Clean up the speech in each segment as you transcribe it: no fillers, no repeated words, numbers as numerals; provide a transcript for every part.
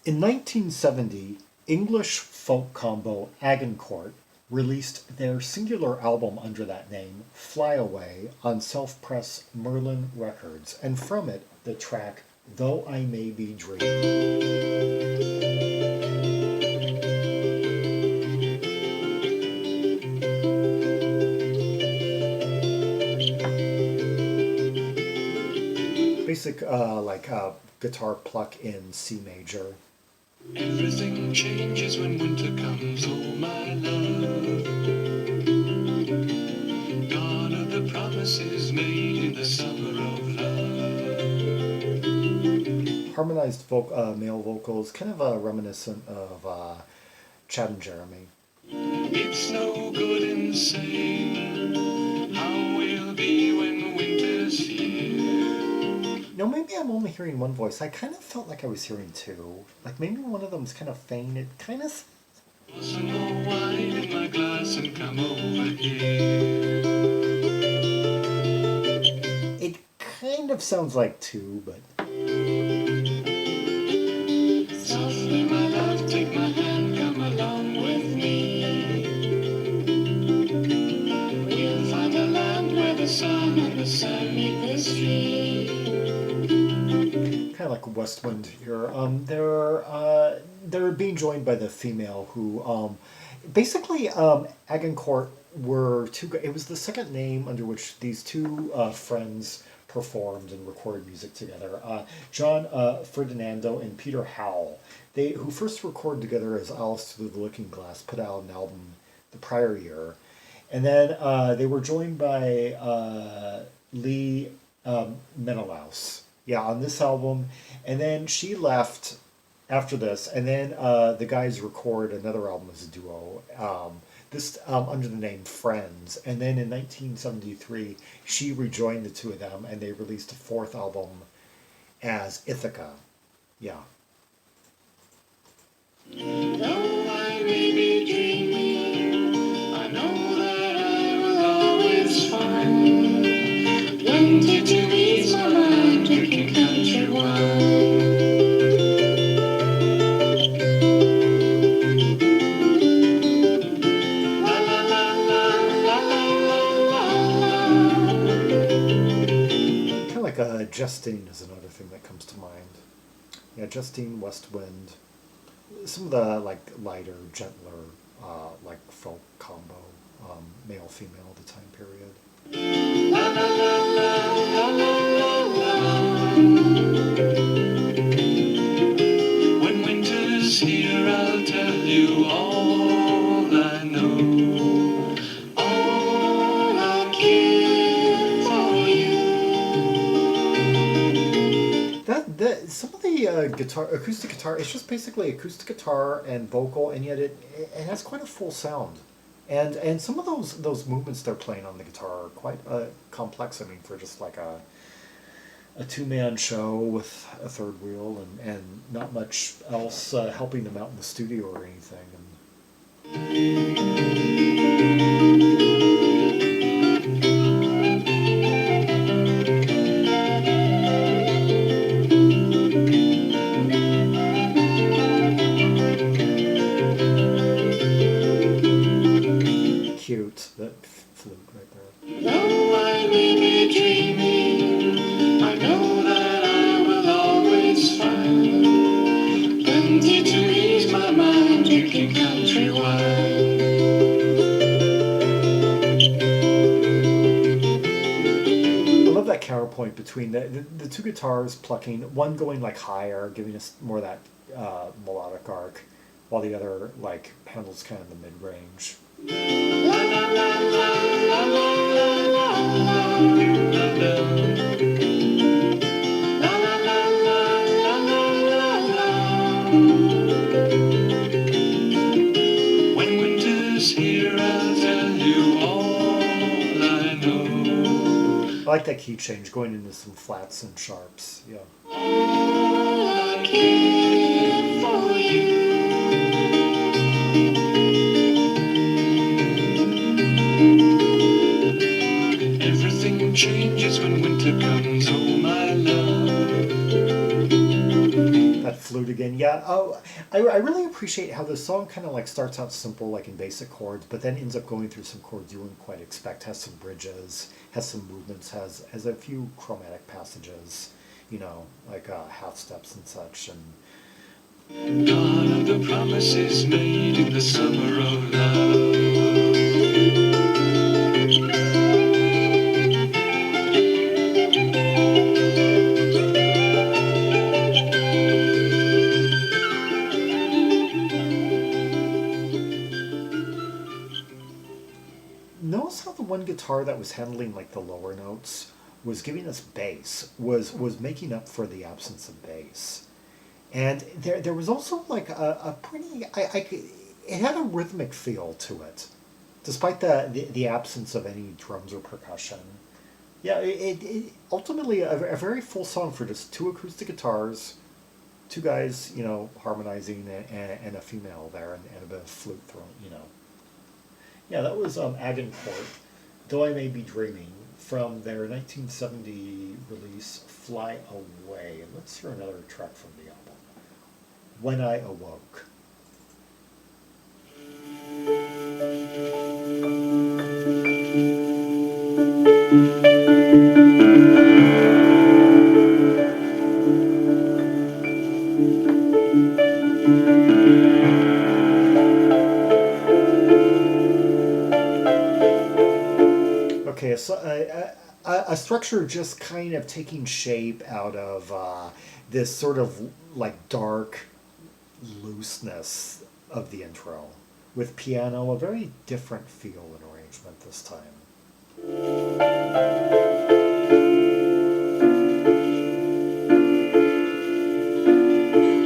In 1970, English folk combo Agincourt released their singular album under that name, Fly Away, on self-press Merlin Records, and from it, the track Though I May Be Dreaming. Basic guitar pluck in C major. Everything changes when winter comes, oh my love. Gone are the promises made in the summer of love. Harmonized male vocals, kind of reminiscent of Chad and Jeremy. It's no good in saying how we'll be when winter's here. No, maybe I'm only hearing one voice. I kind of felt like I was hearing two. Like maybe one of them's kind of faint. It kind of. Some more wine in my glass and come over here. It kind of sounds like two, but. Softly, my love, take my hand, come along with me. We'll find a land where the sun and the sun meet the sea. Kind of like West Wind here. They're being joined by the female who, basically, Agincourt were two. It was the second name under which these two friends performed and recorded music together. John Ferdinando and Peter Howell. Who first recorded together as Alice Through the Looking Glass, put out an album the prior year, and then they were joined by Lee Menelaus. Yeah, on this album, and then she left after this, and then the guys record another album as a duo. This under the name Friends, and then in 1973 she rejoined the two of them, and they released a fourth album as Ithaca. Yeah. Though I may be dreaming, I know that I will always find plenty to ease my mind, drinking country wine. La la la la la la la la. Kind of like Justine is another thing that comes to mind. Yeah, Justine, West Wind. Some of the lighter, gentler, folk combo, male female of the time period. La la la la la la la. When winter's here, I'll tell you all I know. All I care for you. That some of the acoustic guitar, it's just basically acoustic guitar and vocal, and yet it has quite a full sound, and some of those movements they're playing on the guitar are quite complex. I mean, for just like a two-man show with a third wheel and not much else helping them out in the studio or anything. Cute, that flute right there. Though I may be dreaming, I know that I will always find plenty to ease my mind, drinking country wine. I love that counterpoint between the two guitars plucking, one going like higher, giving us more of that melodic arc, while the other handles kind of the mid-range. La la la la la la la la la. La la la la la la la. When winter's here, I'll tell you all I know. I like that key change, going into some flats and sharps. Yeah. All I care for you. Everything changes when winter comes, oh my love. that flute again. Yeah. Oh, I really appreciate how this song kind of like starts out simple, like in basic chords, but then ends up going through some chords you wouldn't quite expect. Has some bridges, has some movements, has a few chromatic passages, like half steps and such. And None of the promises made in the summer of love. notice how the one guitar that was handling like the lower notes was giving us bass, was making up for the absence of bass. And there was also like a pretty it had a rhythmic feel to it, despite the absence of any drums or percussion. Yeah, it ultimately a very full song for just two acoustic guitars, two guys, harmonizing, and a female there, and a bit of flute thrown. Yeah, that was Agincourt, Though I May Be Dreaming, from their 1970 release Fly Away. And let's hear another track from the album, When I Awoke. Okay, so a structure just kind of taking shape out of this sort of like dark looseness of the intro, with piano, a very different feel and arrangement this time.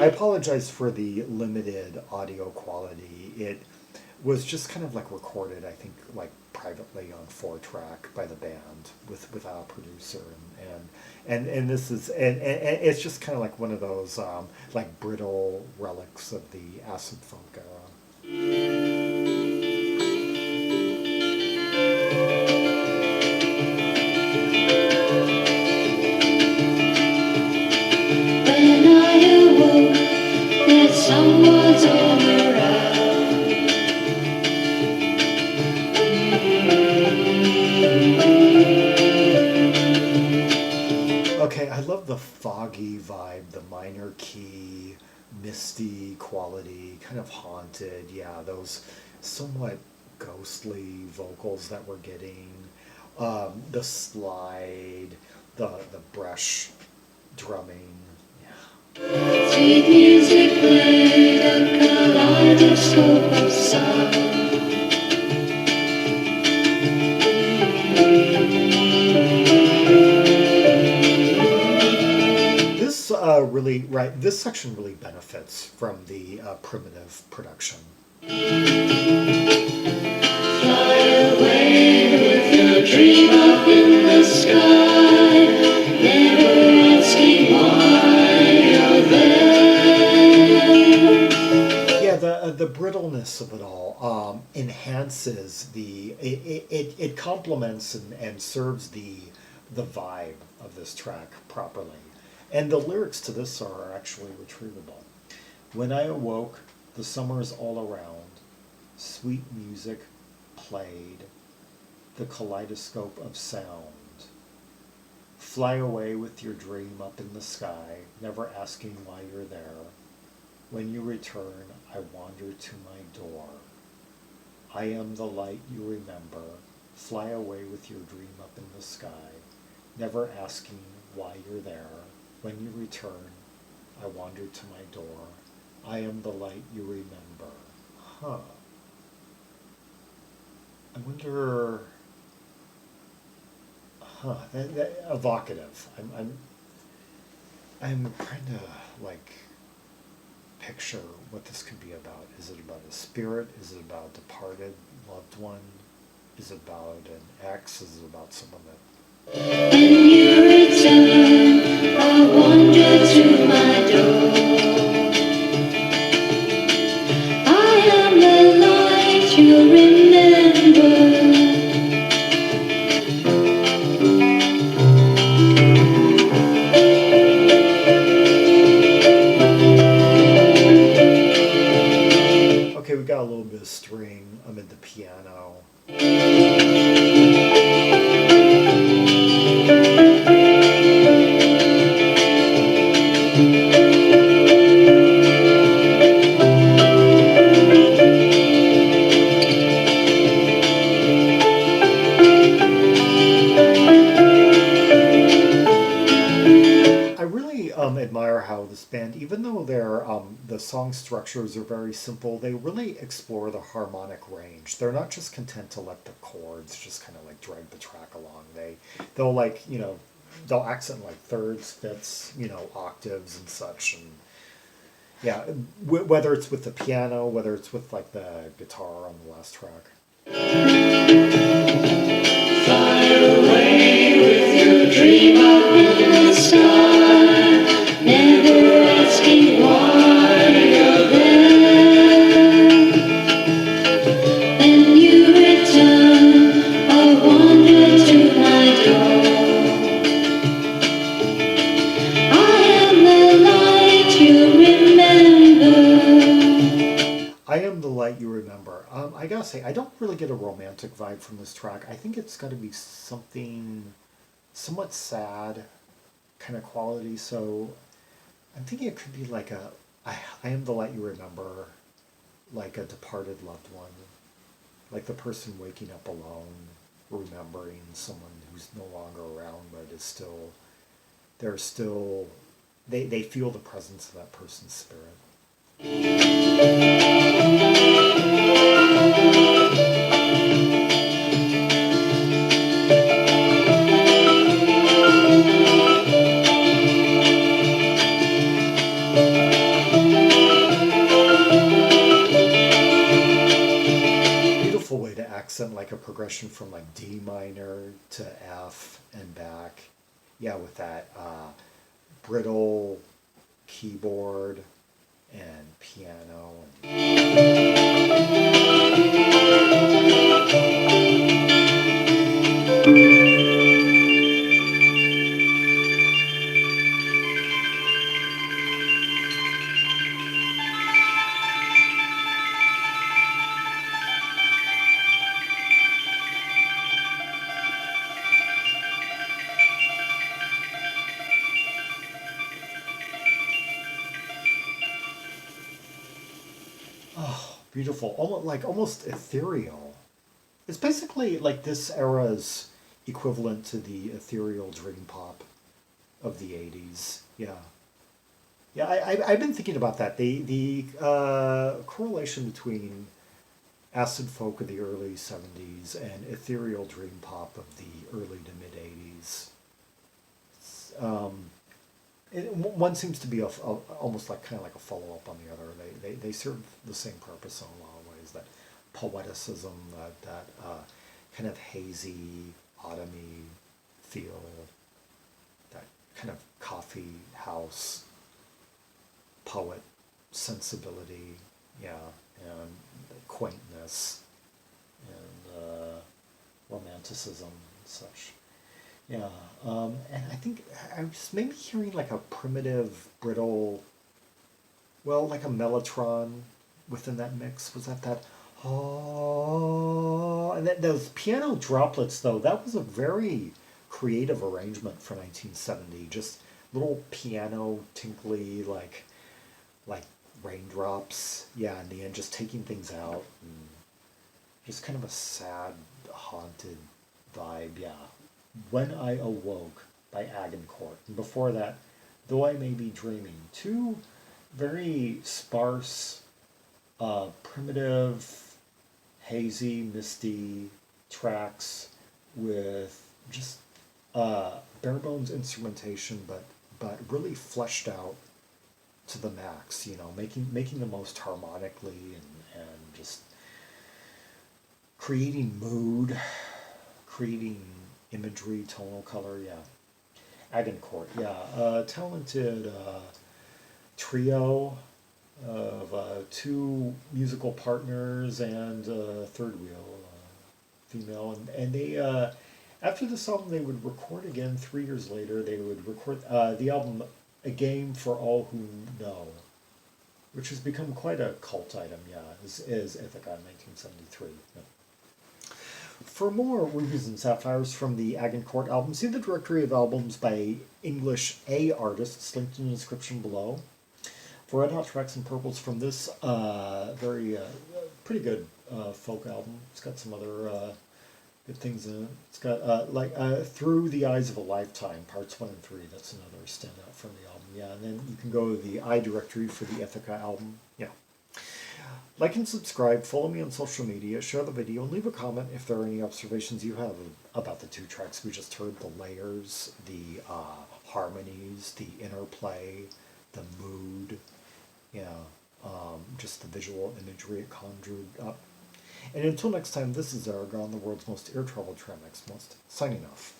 I apologize for the limited audio quality. It was just kind of like recorded, I think, like privately on 4-track by the band without a producer, and this is and it's just kind of like one of those like brittle relics of the acid folk era. When I awoke, that someone's all around. Okay, I love the foggy vibe, the minor key, misty quality, kind of haunted. Yeah, those somewhat ghostly vocals that we're getting, the slide, the brush drumming. Yeah. Sweet music played, a kaleidoscope of sound. This section really benefits from the primitive production. Fly away with your dream up in the sky, never asking why you're there. Yeah, the brittleness of it all enhances it complements and serves the vibe of this track properly. And the lyrics to this are actually retrievable. When I awoke, the summer's all around, sweet music played, the kaleidoscope of sound. Fly away with your dream up in the sky, never asking why you're there. When you return, I wander to my door. I am the light you remember. Fly away with your dream up in the sky, never asking why you're there. When you return, I wander to my door. I am the light you remember. Huh. I wonder. Huh. That evocative. I'm trying to like picture what this could be about. Is it about a spirit? Is it about a departed loved one? Is it about an ex? Is it about someone that? When you return, I wander to my door. I am the light you remember. the string amid the piano. I really admire how this band, even though the song structures are very simple, they really explore the harmonic range. They're not just content to let the chords just kind of like drag the track along. They'll like they'll accent like thirds, fifths, octaves and such, and yeah, whether it's with the piano, whether it's with like the guitar on the last track. Fly away with your dream up in the sky, never asking why you're there. Then you return, I wander to my door. I am the light you remember. I Am the Light You Remember. I gotta say, I don't really get a romantic vibe from this track. I think it's got to be something somewhat sad kind of quality. So I'm thinking it could be like I Am the Light You Remember, like a departed loved one, like the person waking up alone, remembering someone who's no longer around, but is still, they're still, they feel the presence of that person's spirit. Beautiful way to accent like a progression from like D minor to F and back. Yeah, with that brittle keyboard and piano. Oh, beautiful. Almost ethereal. It's basically like this era's equivalent to the ethereal dream pop of the 80s. Yeah. Yeah, I've been thinking about that. The correlation between acid folk of the early 70s and ethereal dream pop of the early to mid 80s. Um, one seems to be almost like kind of like a follow up on the other. They serve the same purpose in a lot of ways. That poeticism, that kind of hazy, autumny feel, that kind of coffee house poet sensibility, yeah, and quaintness and romanticism and such. Yeah, and I think I was maybe hearing like a primitive, brittle, well, like a mellotron within that mix. Was that oh, and those piano droplets though, that was a very creative arrangement for 1970. Just little piano tinkly, like raindrops. Yeah, in the end, just taking things out and just kind of a sad, haunted vibe. Yeah, When I Awoke by Agincourt. And before that, Though I May Be Dreaming. Two very sparse, primitive, hazy, misty tracks with just bare bones instrumentation, but really fleshed out to the max. Making the most harmonically and just creating mood, creating imagery, tonal color. Yeah, Agincourt. Yeah, talented trio of two musical partners and third wheel female, and they after this album they would record again 3 years later. They would record the album A Game for All Who Know, which has become quite a cult item, yeah, is Ithaca in 1973. Yeah. For more Rubies and Sapphires from the Agincourt album, see the directory of albums by English A artists linked in the description below. For Red Hot Tracks and Purples from this very pretty good folk album. It's got some other good things in it. It's got Through the Eyes of a Lifetime, parts 1 and 3. That's another standout from the album. Yeah, and then you can go to the I directory for the Ithaca album. Yeah. Like and subscribe, follow me on social media, share the video, and leave a comment if there are any observations you have about the two tracks we just heard, the layers, the harmonies, the interplay, the mood, just the visual imagery it conjured up. And until next time, this is Zaragon, the world's most air travel Tramexmost, signing off.